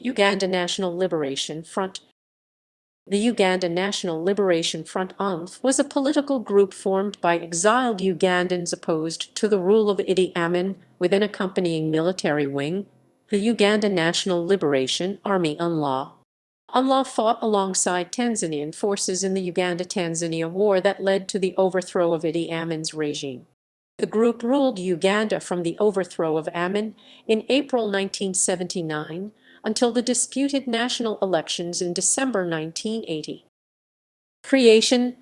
Uganda National Liberation Front. The Uganda National Liberation Front UNLF was a political group formed by exiled Ugandans opposed to the rule of Idi Amin with an accompanying military wing, the Uganda National Liberation Army UNLA. UNLA fought alongside Tanzanian forces in the Uganda-Tanzania War that led to the overthrow of Idi Amin's regime. The group ruled Uganda from the overthrow of Amin in April 1979 until the disputed national elections in December 1980. Creation.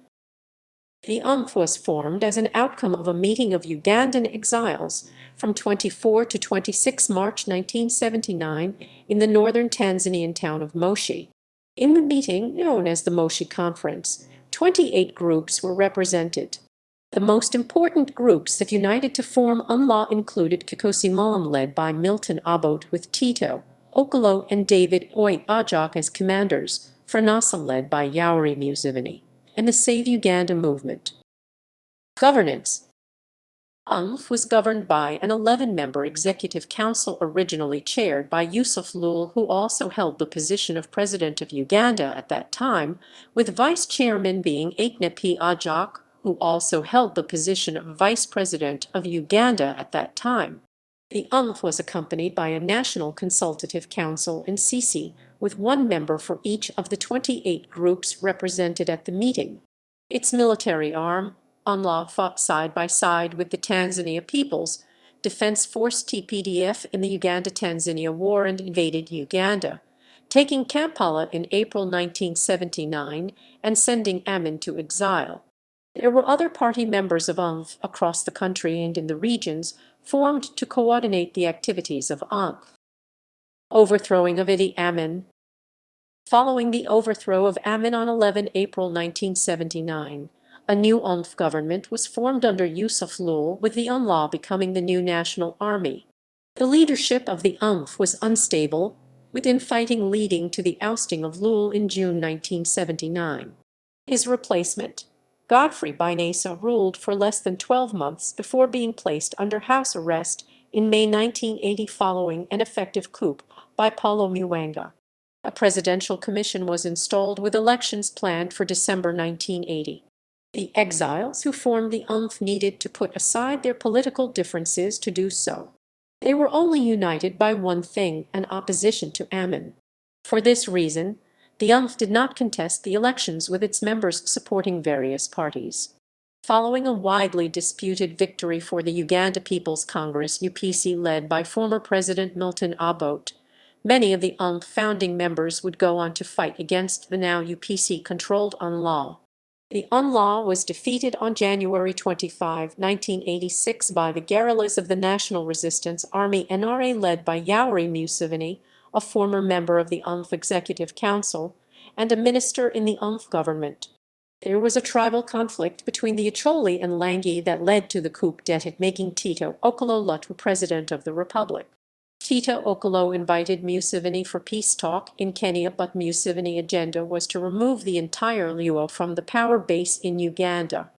The UNLF was formed as an outcome of a meeting of Ugandan exiles from 24 to 26 March 1979 in the northern Tanzanian town of Moshi. In the meeting, known as the Moshi Conference, 28 groups were represented. The most important groups that united to form UNLA included Kikosi Malam, led by Milton Obote, with Tito Okolo and David Ajak as commanders, Franasa led by Yoweri Museveni, and the Save Uganda movement. Governance. UNLF was governed by an 11-member executive council originally chaired by Yusuf Lul, who also held the position of President of Uganda at that time, with vice chairman being Akna P. Ajak, who also held the position of Vice President of Uganda at that time. The UNLF was accompanied by a National Consultative Council in Sisi, with one member for each of the 28 groups represented at the meeting. Its military arm, UNLA, fought side by side with the Tanzania People's Defense Force TPDF in the Uganda-Tanzania War and invaded Uganda, taking Kampala in April 1979 and sending Amin to exile. There were other party members of UNLF across the country and in the regions formed to coordinate the activities of UNLF. Overthrowing of Idi Amin. Following the overthrow of Amin on 11 April 1979, a new UNLF government was formed under Yusuf Lul, with the UNLA becoming the new national army. The leadership of the UNLF was unstable, with infighting leading to the ousting of Lul in June 1979. His replacement, Godfrey Binesa, ruled for less than 12 months before being placed under house arrest in May 1980 following an effective coup by Paulo Muwanga. A presidential commission was installed with elections planned for December 1980. The exiles who formed the UNLF needed to put aside their political differences to do so. They were only united by one thing: an opposition to Amin. For this reason, the UNLF did not contest the elections, with its members supporting various parties. Following a widely disputed victory for the Uganda People's Congress (UPC) led by former President Milton Obote, many of the UNLF founding members would go on to fight against the now UPC-controlled UNLA. The UNLA was defeated on January 25, 1986 by the guerrillas of the National Resistance Army (NRA) led by Yoweri Museveni, a former member of the UNLF Executive Council and a minister in the UNLF government. There was a tribal conflict between the Acholi and Langi that led to the coup d'etat, making Tito Okolo Lutwa president of the republic. Tito Okolo invited Museveni for peace talk in Kenya, but Museveni's agenda was to remove the entire Luo from the power base in Uganda.